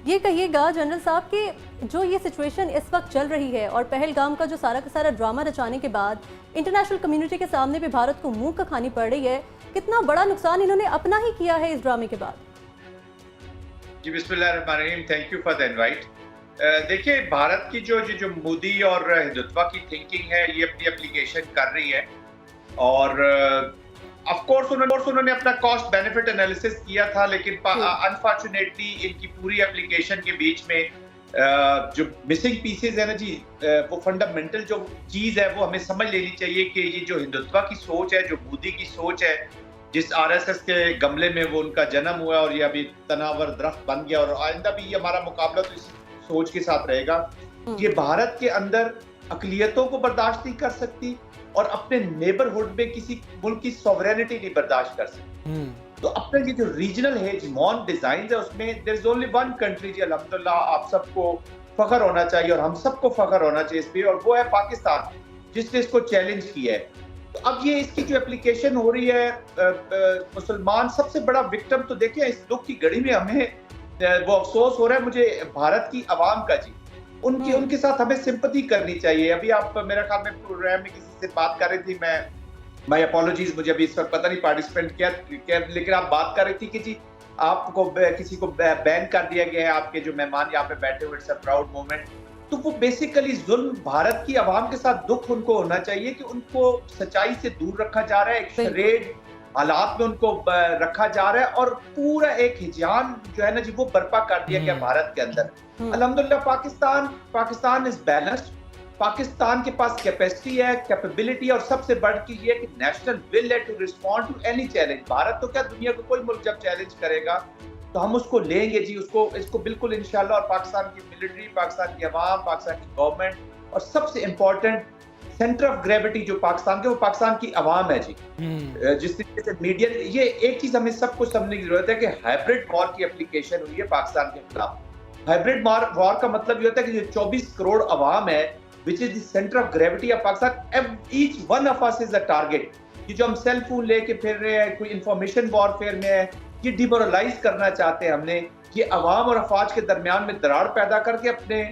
ये कहिएगा जनरल साहब कि जो ये सिचुएशन इस वक्त चल रही है और पहलगाम का जो सारा का सारा ड्रामा रचाने के बाद इंटरनेशनल कम्युनिटी के सामने भी भारत को मुंह का खानी पड़ रही है, कितना बड़ा नुकसान इन्होंने अपना ही किया है इस ड्रामे के बाद। जी बिस्मिल्लाहिर्रहमानिर्रहीम, thank you for the invite. देखिए, भारत की जो मोदी और हिंदुत्व की थिंकिंग है, ये अपनी एप्लीकेशन कर रही है और ऑफ कोर्स उन्होंने अपना कॉस्ट बेनिफिट एनालिसिस किया था, लेकिन अनफॉर्चुनेटली इनकी पूरी एप्लीकेशन के बीच में जो मिसिंग पीसेज है ना जी, वो फंडामेंटल जो चीज है वो हमें समझ लेनी चाहिए कि ये जो हिंदुत्व की सोच है, जो मोदी की सोच है, जिस आरएसएस के गमले में वो उनका जन्म हुआ और ये अभी तनावर दरख्त बन गया और आइंदा भी ये हमारा मुकाबला तो इस सोच के साथ रहेगा। ये भारत के अंदर अकलियतों को बर्दाश्त नहीं कर सकती और अपने नेबरहुड में किसी मुल्क की सॉवरेनिटी नहीं बर्दाश्त कर सकती। तो अपने ये जो रीजनल हेजमॉन डिजाइन है उसमें there is only one country जी, अल्हम्दुलिल्लाह आप सबको फख्र होना चाहिए और हम सबको फख्र होना चाहिए इस पे, और वो है पाकिस्तान, जिसने इसको चैलेंज किया है। तो अब ये इसकी जो एप्लीकेशन हो रही है, मुसलमान सबसे बड़ा विक्टिम, तो देखिए इस दुख की घड़ी में हमें वो अफसोस हो रहा है मुझे भारत की आवाम का जी, उनके साथ हमें सिंपैथी करनी चाहिए। अभी आप मेरे ख्याल में प्रोग्राम में किसी से बात कर रही थी, माय अपॉलॉजीज, मुझे अभी इस वक्त पता नहीं पार्टिसिपेंट क्या, लेकिन आप बात कर रही थी कि जी आपको किसी को बैन कर दिया गया है, आपके जो मेहमान यहाँ पे बैठे हुए, इट्स अ प्राउड मोमेंट। तो वो बेसिकली जुल्म भारत की आवाम के साथ दुख उनको होना चाहिए कि उनको सच्चाई से दूर रखा जा रहा है, एक शरेड हालात में उनको रखा जा रहा है और पूरा एक हिजान जो है ना जी वो बर्पा कर दिया गया भारत के अंदर। अल्हम्दुलिल्लाह पाकिस्तान इज बैलेंस्ड, पाकिस्तान के पास कैपेसिटी है, कैपेबिलिटी, और सबसे बढ़ के ये कि नेशनल विल है to respond to any challenge. Bharat तो क्या, दुनिया को कोई मुल्क जब चैलेंज करेगा तो हम उसको लेंगे जी, इसको बिल्कुल इंशाल्लाह। और पाकिस्तान की मिलिट्री, पाकिस्तान की आवाम, पाकिस्तान की गवर्नमेंट और सबसे इंपॉर्टेंट सेंटर ऑफ ग्रेविटी जो पाकिस्तान के, वो पाकिस्तान की आवाम है जी। जिस तरीके से मीडिया, ये एक चीज हमें सबको समझने की जरूरत है कि हाइब्रिड वॉर की एप्लीकेशन हुई है पाकिस्तान के खिलाफ। हाइब्रिड वॉर का मतलब ये होता है कि जो 24 करोड़ आवाम है, which is the center of gravity of Pakistan, each one of us is a target। ये जो हम सेल फोन लेके फिर रहे हैं, कोई इंफॉर्मेशन वॉरफेयर में है, ये डिमोरलाइज करना चाहते हैं हमने, ये अवाम और अफवाज के दरमियान में दरार पैदा करके अपने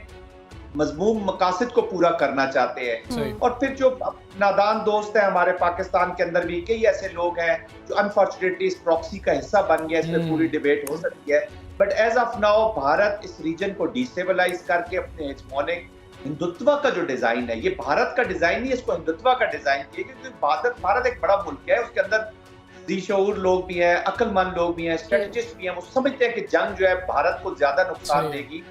मजमूम मकासद को पूरा करना चाहते हैं। और फिर जो नादान दोस्त हैं हमारे पाकिस्तान के अंदर भी कई ऐसे लोग हैं जो अनफॉर्चुनेटली इस प्रॉक्सी का हिस्सा बन गया, इस पर पूरी डिबेट हो सकती है। But as of now Bharat इस रीजन को डिस्टेबलाइज करके अपने हेजमोनिक हिंदुत्व का जो डिजाइन है, ये भारत का डिजाइन नहीं, इसको हिंदुत्व का डिजाइन किया, क्योंकि भारत एक बड़ा मुल्क है, उसके अंदर दिशऊर लोग भी हैं, अक्लमंद लोग भी हैं, स्ट्रेटेजिस्ट भी हैं। वो समझते हैं कि जंग जो है भारत को ज्यादा नुकसान देगी,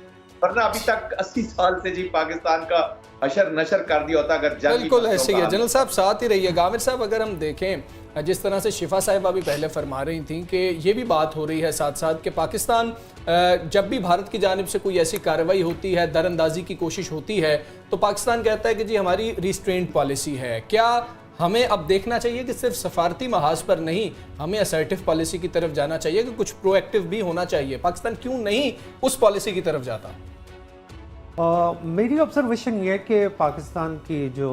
वरना अभी तक 80 साल से जी पाकिस्तान का हशर नशर कर दिया होता अगर जंग। बिल्कुल ऐसे ही है। जनरल साहब साथ ही रहिए। आमिर साहब, अगर हम देखें जिस तरह से शिफा साहिबा भी पहले फरमा रही थी कि ये भी बात हो रही है साथ साथ कि पाकिस्तान जब भी भारत की जानिब से कोई ऐसी कार्रवाई होती है, दरअंदाजी की कोशिश होती है, तो पाकिस्तान कहता है कि जी हमारी रिस्ट्रेंट पॉलिसी है। क्या हमें अब देखना चाहिए कि सिर्फ सफारती महाज पर नहीं, हमें असर्टिव पॉलिसी की तरफ जाना चाहिए कि कुछ प्रोएक्टिव भी होना चाहिए? पाकिस्तान क्यों नहीं उस पॉलिसी की तरफ जाता? मेरी ऑब्जर्वेशन ये है कि पाकिस्तान की जो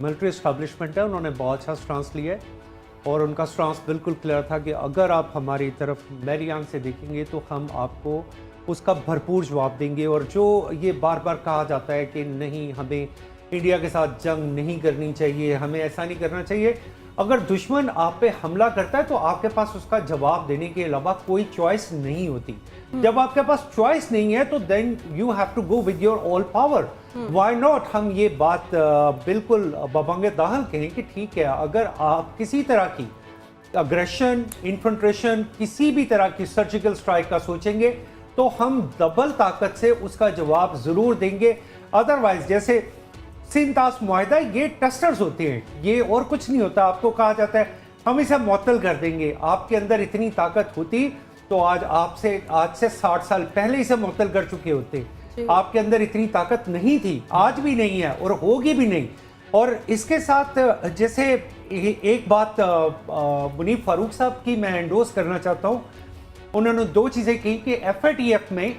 मिलिट्री इस्टेब्लिशमेंट है उन्होंने बहुत अच्छा स्टांस लिया है और उनका स्टांस बिल्कुल क्लियर था कि अगर आप हमारी तरफ मेरी आंख से देखेंगे तो हम आपको उसका भरपूर जवाब देंगे। और जो ये बार बार कहा जाता है कि नहीं, हमें इंडिया के साथ जंग नहीं करनी चाहिए, हमें ऐसा नहीं करना चाहिए, अगर दुश्मन आप पे हमला करता है तो आपके पास उसका जवाब देने के अलावा कोई चॉइस नहीं होती। जब आपके पास चॉइस नहीं है तो then you have to go with your all power. Why not? हम ये बात बिल्कुल बबंगे दाहल कहें कि ठीक है, अगर आप किसी तरह की अग्रेशन, इन्फिल्ट्रेशन, किसी भी तरह की सर्जिकल स्ट्राइक का सोचेंगे तो हम डबल ताकत से उसका जवाब जरूर देंगे। अदरवाइज जैसे सिंतास मुआहिदा, ये टेस्टर्स होते हैं, ये और कुछ नहीं होता। आपको कहा जाता है हम इसे मुअत्तल कर देंगे, आपके अंदर इतनी ताकत होती तो आज से 60 साल पहले इसे मुअत्तल कर चुके होते। आपके अंदर इतनी ताकत नहीं थी, आज भी नहीं है और होगी भी नहीं। और इसके साथ जैसे एक बात मुनीफ फारूक साहब की मैं एंडोर्स करना चाहता हूँ। उन्होंने दो चीज़ें कही कि FATF में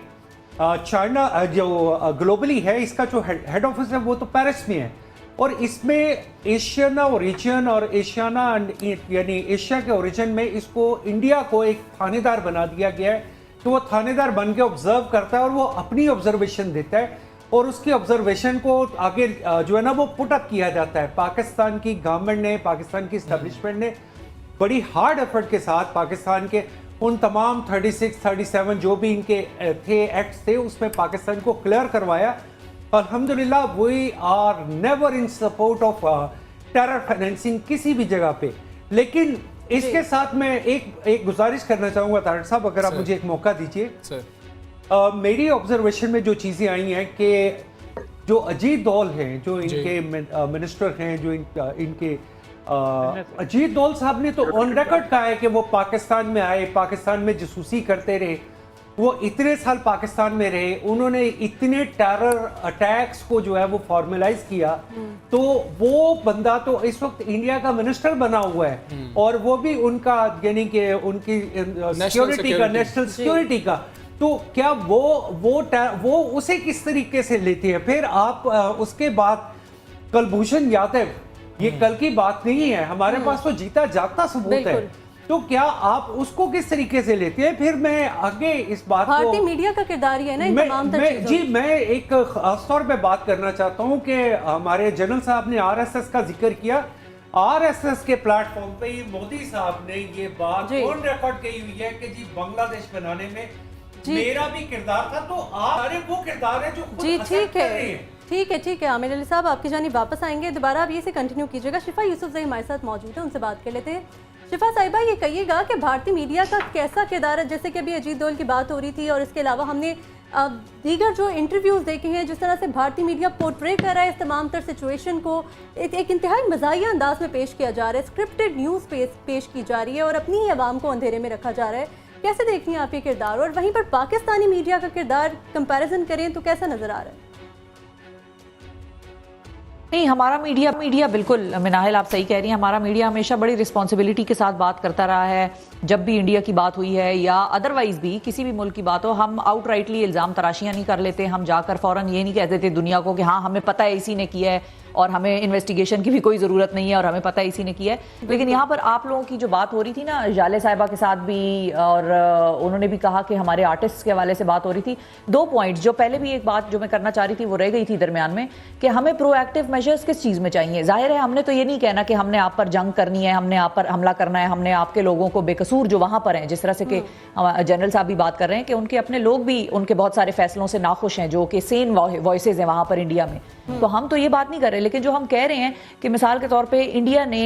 चाइना जो ग्लोबली है, इसका जो हेड ऑफिस है वो तो पेरिस में है और इसमें एशियाना ओरिजिन और एशियाना यानी एशिया के ओरिजिन में इसको इंडिया को एक थानेदार बना दिया गया है कि वो थानेदार बन के ऑब्जर्व करता है और वो अपनी ऑब्जर्वेशन देता है और उसकी ऑब्जर्वेशन को आगे जो है ना वो पुट अप किया जाता है। पाकिस्तान की गवर्नमेंट ने, पाकिस्तान की इस्टेब्लिशमेंट ने बड़ी हार्ड एफर्ट के साथ पाकिस्तान के उन तमाम 36, 37 जो भी इनके थे एक्ट्स थे उसमें पाकिस्तान को क्लियर करवाया। अल्हम्दुलिल्लाह we are never in support of terror financing किसी भी जगह पे। लेकिन इसके साथ मैं एक गुजारिश करना चाहूँगा तारिक साहब, अगर आप मुझे एक मौका दीजिए। मेरी ऑब्जर्वेशन में जो चीज़ें आई हैं कि जो अजीत दौल हैं, जो इनके मिनिस्टर हैं, जो इनके अजीत दौल साहब ने तो ऑन रिकॉर्ड कहा है कि वो पाकिस्तान में आए, पाकिस्तान में जासूसी करते रहे, वो इतने साल पाकिस्तान में रहे, उन्होंने इतने टेरर अटैक्स को जो है वो फॉर्मलाइज किया। तो वो बंदा तो इस वक्त इंडिया का मिनिस्टर बना हुआ है और वो भी उनका यानी कि उनकी सिक्योरिटी का, नेशनल सिक्योरिटी का। तो क्या वो उसे किस तरीके से लेते हैं? फिर आप उसके बाद कलभूषण यादव, ये कल की बात नहीं है, हमारे पास तो जीता जागता सबूत है। तो क्या आप उसको किस तरीके से लेते हैं? फिर मैं आगे इस बात को, भारतीय मीडिया का किरदार ही है ना इन तमाम चीजों। मैं एक खास तौर पे बात करना चाहता हूं कि हमारे जनरल साहब ने आरएसएस का जिक्र किया। आरएसएस के प्लेटफॉर्म पे मोदी साहब ने ये बात ऑन रिकॉर्ड कही हुई है कि जी बांग्लादेश बनाने में मेरा भी किरदार था। तो आप वो किरदार है जो जी ठीक है आमिर अली साहब, आपकी जानिब वापस आएंगे, दोबारा आप ये से कंटिन्यू कीजिएगा। शिफा यूसुफजई हमारे साथ मौजूद है, उनसे बात कर लेते हैं। शिफा साहिबा, ये कहिएगा कि भारतीय मीडिया का कैसा किरदार है? जैसे कि अभी अजीत दौल की बात हो रही थी और इसके अलावा हमने दीगर जो इंटरव्यूज़ देखे हैं, जिस तरह से भारतीय मीडिया पोर्ट्रे कर रहा है इस तमाम तर सिचुएशन को एक इंतहाई मज़ाहिया अंदाज में पेश किया जा रहा है, स्क्रिप्टेड न्यूज़ पेश की जा रही है और अपनी ही आवाम को अंधेरे में रखा जा रहा है। कैसे देखती हैं आप ये किरदार? और वहीं पर पाकिस्तानी मीडिया का किरदार कंपैरिजन करें तो कैसा नज़र आ रहा है? नहीं, हमारा मीडिया बिल्कुल मिनाहिल आप सही कह रही हैं, हमारा मीडिया हमेशा बड़ी रिस्पॉन्सिबिलिटी के साथ बात करता रहा है। जब भी इंडिया की बात हुई है या अदरवाइज भी किसी भी मुल्क की बात हो, हम आउटराइटली इल्ज़ाम तराशियाँ नहीं कर लेते। हम जाकर फ़ौरन ये नहीं कह देते दुनिया को कि हाँ हमें पता है इसी ने किया है और हमें इन्वेस्टिगेशन की भी कोई ज़रूरत नहीं है और हमें पता है इसी ने किया है। लेकिन यहाँ पर आप लोगों की जो बात हो रही थी ना, जाले साहिबा के साथ भी, और उन्होंने भी कहा कि हमारे आर्टिस्ट के हवाले से बात हो रही थी। 2 पॉइंट्स जो पहले भी एक बात जो मैं करना चाह रही थी वो रह गई थी दरमियान में, कि हमें प्रोएक्टिव मेजर्स किस चीज़ में चाहिए। जाहिर है हमने तो ये नहीं कहना कि हमने आप पर जंग करनी है, हमने आप पर हमला करना है, हमने आपके लोगों को बेकसूर जो वहाँ पर हैं, जिस तरह से कि जनरल साहब भी बात कर रहे हैं कि उनके अपने लोग भी उनके बहुत सारे फैसलों से नाखुश हैं जो कि सेन वॉइसेज हैं वहाँ पर इंडिया में। तो हम तो ये बात नहीं कर रहे, लेकिन जो हम कह रहे हैं कि मिसाल के तौर पे इंडिया ने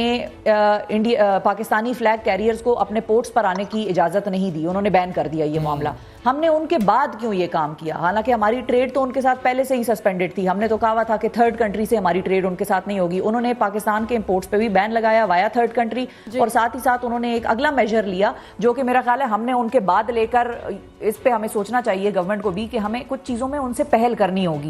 पाकिस्तानी फ्लैग कैरियर्स को अपने पोर्ट्स पर आने की इजाज़त नहीं दी, उन्होंने बैन कर दिया ये मामला। हमने उनके बाद क्यों ये काम किया? हालांकि हमारी ट्रेड तो उनके साथ पहले से ही सस्पेंडेड थी। हमने तो कहा था कि थर्ड कंट्री से हमारी ट्रेड उनके साथ नहीं होगी। उन्होंने पाकिस्तान के इंपोर्ट्स पे भी बैन लगाया वाया थर्ड कंट्री, और साथ ही साथ उन्होंने एक अगला मेजर लिया जो कि मेरा ख्याल है हमने उनके बाद लेकर, इस पे हमें सोचना चाहिए गवर्नमेंट को भी कि हमें कुछ चीज़ों में उनसे पहल करनी होगी।